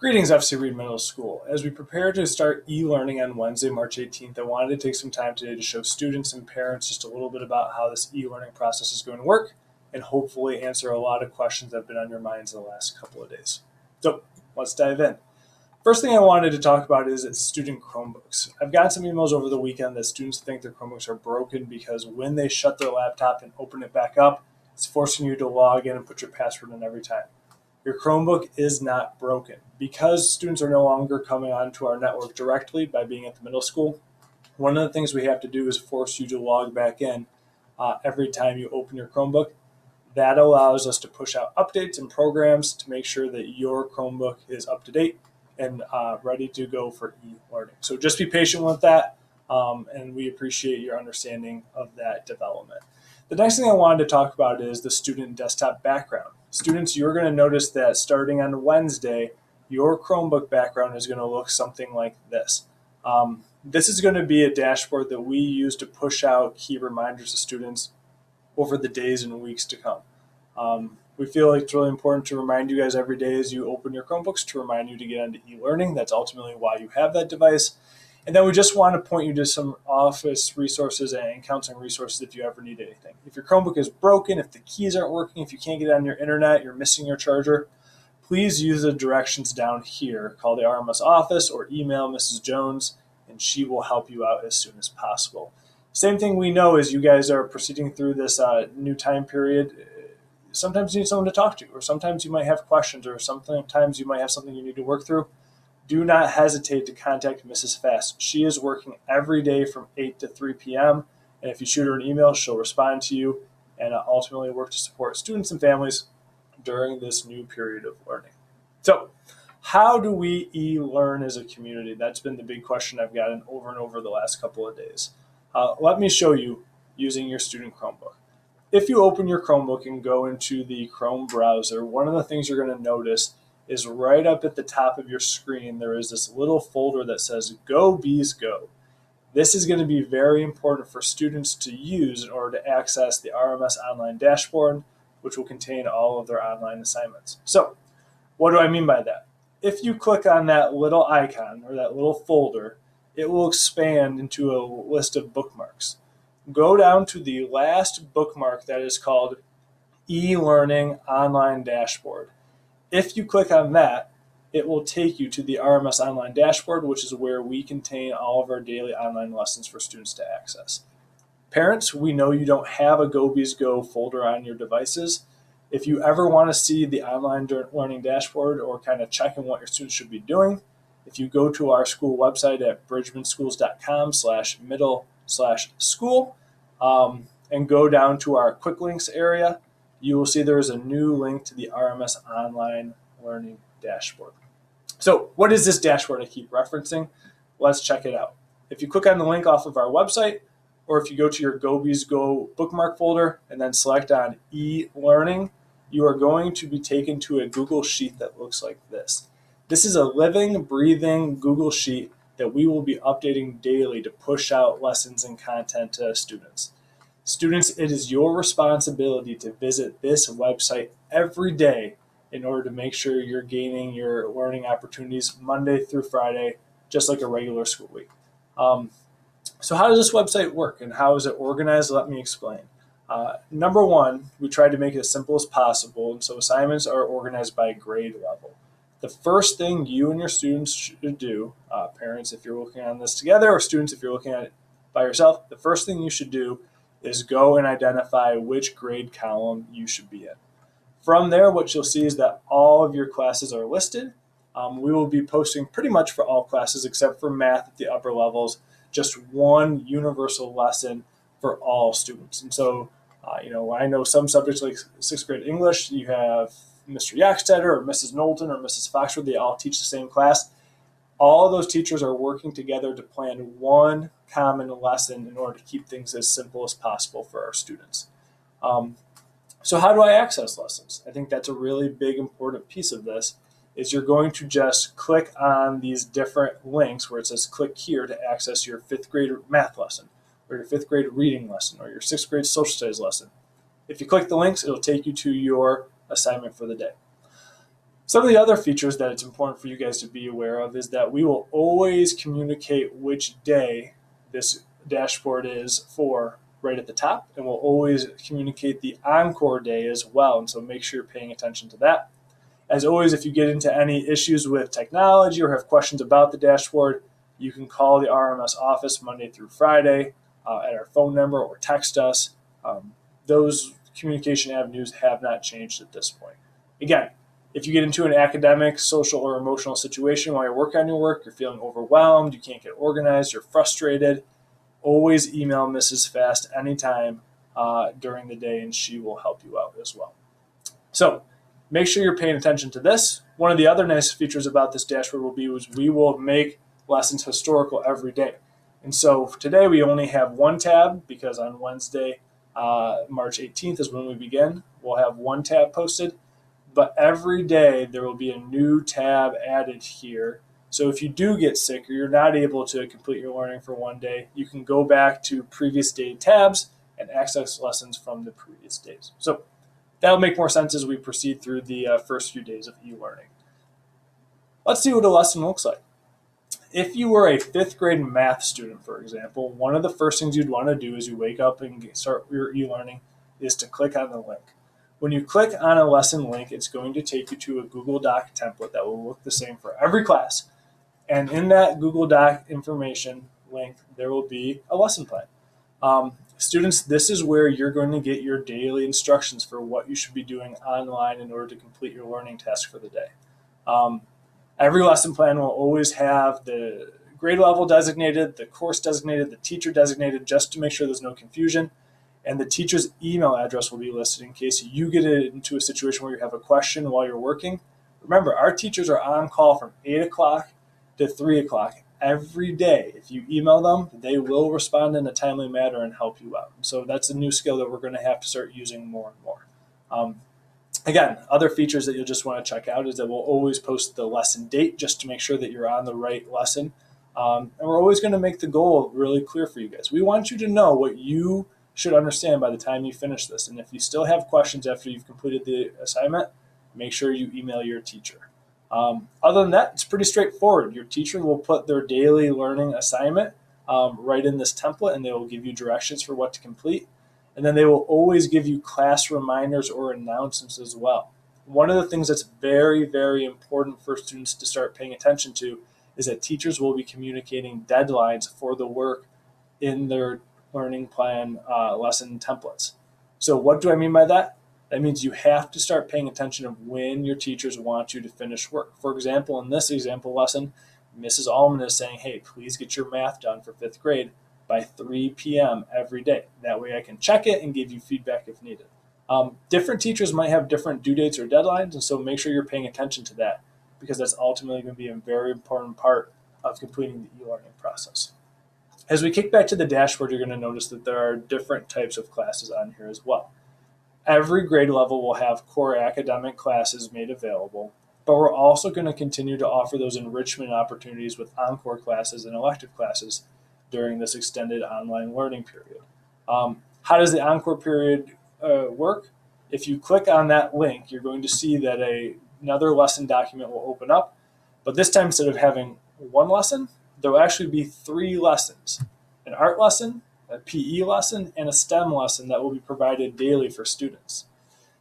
Greetings, FC Reed Middle School. As we prepare to start e-learning on Wednesday, March 18th, I wanted to take some time today to show students and parents just a little bit about how this e-learning process is going to work and hopefully answer a lot of questions that have been on your minds in the last couple of days. So let's dive in. First thing I wanted to talk about is student Chromebooks. I've gotten some emails over the weekend that students think their Chromebooks are broken because when they shut their laptop and open it back up, it's forcing you to log in and put your password in every time. Your Chromebook is not broken. Because students are no longer coming onto our network directly by being at the middle school, one of the things we have to do is force you to log back in every time you open your Chromebook. That allows us to push out updates and programs to make sure that your Chromebook is up to date and ready to go for e-learning. So just be patient with that, and we appreciate your understanding of that development. The next thing I wanted to talk about is the student desktop background. Students, you're going to notice that starting on Wednesday, your Chromebook background is going to look something like this. This is going to be a dashboard that we use to push out key reminders to students over the days and weeks to come. We feel like it's really important to remind you guys every day as you open your Chromebooks to remind you to get into e-learning. That's ultimately why you have that device. And then we just want to point you to some office resources and counseling resources if you ever need anything. If your Chromebook is broken, if the keys aren't working, if you can't get on your internet, you're missing your charger, please use the directions down here. Call the RMS office or email Mrs. Jones, and she will help you out as soon as possible. Same thing we know as you guys are proceeding through this new time period. Sometimes you need someone to talk to, or sometimes you might have questions, or sometimes you might have something you need to work through. Do not hesitate to contact Mrs. Fast. She is working every day from 8 to 3 p.m. And if you shoot her an email, she'll respond to you and ultimately work to support students and families during this new period of learning. So how do we e-learn as a community? That's been the big question I've gotten over and over the last couple of days. Let me show you using your student Chromebook. If you open your Chromebook and go into the Chrome browser, one of the things you're going to notice is right up at the top of your screen, there is this little folder that says Go Bees Go. This is going to be very important for students to use in order to access the RMS online dashboard, which will contain all of their online assignments. So what do I mean by that? If you click on that little icon or that little folder, it will expand into a list of bookmarks. Go down to the last bookmark that is called e-learning online dashboard. If you click on that, it will take you to the RMS online dashboard, which is where we contain all of our daily online lessons for students to access. Parents, we know you don't have a Go Bees Go folder on your devices. If you ever want to see the online learning dashboard or kind of check on what your students should be doing, if you go to our school website at bridgmanschools.com/middle/school and go down to our quick links area, you will see there is a new link to the RMS online learning dashboard. So what is this dashboard I keep referencing? Let's check it out. If you click on the link off of our website, or if you go to your Go Bees Go bookmark folder and then select on e-learning, you are going to be taken to a Google Sheet that looks like this. This is a living, breathing Google Sheet that we will be updating daily to push out lessons and content to students. Students, it is your responsibility to visit this website every day in order to make sure you're gaining your learning opportunities Monday through Friday, just like a regular school week. So how does this website work and how is it organized? Let me explain. Number one, we try to make it as simple as possible, and so assignments are organized by grade level. The first thing you and your students should do, parents if you're looking on this together, or students if you're looking at it by yourself, the first thing you should do is go and identify which grade column you should be in. From there, what you'll see is that all of your classes are listed. We will be posting pretty much for all classes except for math at the upper levels, just one universal lesson for all students. And so, I know some subjects like 6th grade English, you have Mr. Yakstetter or Mrs. Knowlton or Mrs. Foxford, they all teach the same class. All of those teachers are working together to plan one common lesson in order to keep things as simple as possible for our students. So how do I access lessons? I think that's a really big important piece of this is you're going to just click on these different links where it says click here to access your 5th grade math lesson or your 5th grade reading lesson or your 6th grade social studies lesson. If you click the links, it'll take you to your assignment for the day. Some of the other features that it's important for you guys to be aware of is that we will always communicate which day this dashboard is for right at the top, and we'll always communicate the encore day as well. And so make sure you're paying attention to that. As always, if you get into any issues with technology or have questions about the dashboard, you can call the RMS office Monday through Friday at our phone number or text us. Those communication avenues have not changed at this point. Again, if you get into an academic, social, or emotional situation while you're working on your work, you're feeling overwhelmed, you can't get organized, you're frustrated, always email Mrs. Fast anytime during the day, and she will help you out as well. So make sure you're paying attention to this. One of the other nice features about this dashboard will be we will make lessons historical every day. And so today we only have one tab because on Wednesday, March 18th is when we begin. We'll have one tab posted, but every day there will be a new tab added here. So if you do get sick or you're not able to complete your learning for one day, you can go back to previous day tabs and access lessons from the previous days. So that'll make more sense as we proceed through the first few days of e-learning. Let's see what a lesson looks like. If you were a 5th grade math student, for example, one of the first things you'd want to do as you wake up and start your e-learning is to click on the link. When you click on a lesson link, it's going to take you to a Google Doc template that will look the same for every class. And in that Google Doc information link, there will be a lesson plan. Students, this is where you're going to get your daily instructions for what you should be doing online in order to complete your learning task for the day. Every lesson plan will always have the grade level designated, the course designated, the teacher designated, just to make sure there's no confusion. And the teacher's email address will be listed in case you get into a situation where you have a question while you're working. Remember, our teachers are on call from 8 o'clock to 3 o'clock every day. If you email them, they will respond in a timely manner and help you out. So that's a new skill that we're going to have to start using more and more. Again, other features that you'll just want to check out is that we'll always post the lesson date just to make sure that you're on the right lesson. And we're always going to make the goal really clear for you guys. We want you to know what you should understand by the time you finish this. And if you still have questions after you've completed the assignment, make sure you email your teacher. Other than that, it's pretty straightforward. Your teacher will put their daily learning assignment right in this template, and they will give you directions for what to complete. And then they will always give you class reminders or announcements as well. One of the things that's very, very important for students to start paying attention to is that teachers will be communicating deadlines for the work in their learning plan lesson templates. So what do I mean by that? That means you have to start paying attention of when your teachers want you to finish work. For example, in this example lesson, Mrs. Allman is saying, hey, please get your math done for 5th grade by 3 p.m. every day. That way I can check it and give you feedback if needed. Different teachers might have different due dates or deadlines, and so make sure you're paying attention to that because that's ultimately going to be a very important part of completing the e-learning process. As we kick back to the dashboard, you're going to notice that there are different types of classes on here as well. Every grade level will have core academic classes made available, but we're also going to continue to offer those enrichment opportunities with encore classes and elective classes during this extended online learning period. How does the encore period work? If you click on that link, you're going to see that another lesson document will open up, but this time instead of having one lesson, there will actually be 3 lessons: an art lesson, a PE lesson, and a STEM lesson that will be provided daily for students.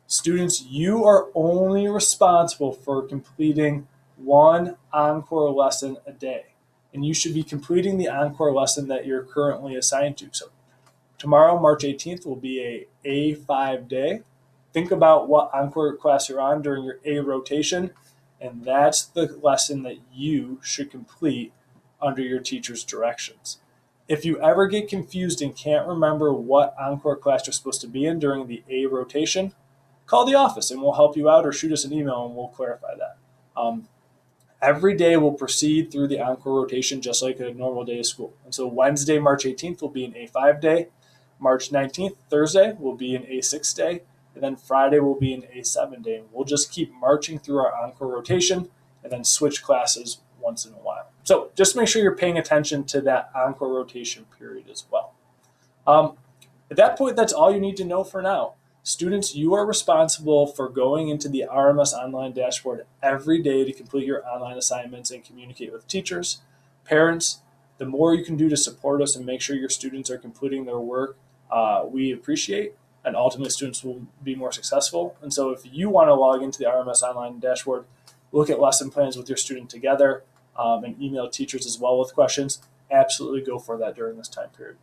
Students, you are only responsible for completing one encore lesson a day, and you should be completing the encore lesson that you're currently assigned to. So tomorrow, March 18th, will be a A5 day. Think about what encore class you're on during your A rotation, and that's the lesson that you should complete under your teacher's directions. If you ever get confused and can't remember what encore class you're supposed to be in during the A rotation, call the office and we'll help you out, or shoot us an email and we'll clarify that. Every day will proceed through the encore rotation just like a normal day of school. And so Wednesday, March 18th will be an A5 day. March 19th, Thursday, will be an A6 day. And then Friday will be an A7 day. And we'll just keep marching through our encore rotation and then switch classes once in a while. So just make sure you're paying attention to that encore rotation period as well. At that point, that's all you need to know for now. Students, you are responsible for going into the RMS online dashboard every day to complete your online assignments and communicate with teachers. Parents, the more you can do to support us and make sure your students are completing their work, we appreciate, and ultimately students will be more successful. And so if you want to log into the RMS online dashboard, look at lesson plans with your student together, and email teachers as well with questions, absolutely go for that during this time period.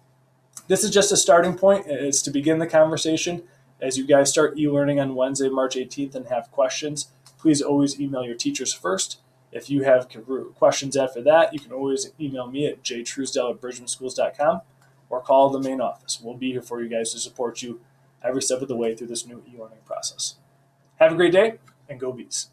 This is just a starting point. It's to begin the conversation. As you guys start e-learning on Wednesday, March 18th and have questions, please always email your teachers first. If you have questions after that, you can always email me at jtruesdale@bridgmanschools.com or call the main office. We'll be here for you guys to support you every step of the way through this new e-learning process. Have a great day, and go Bees.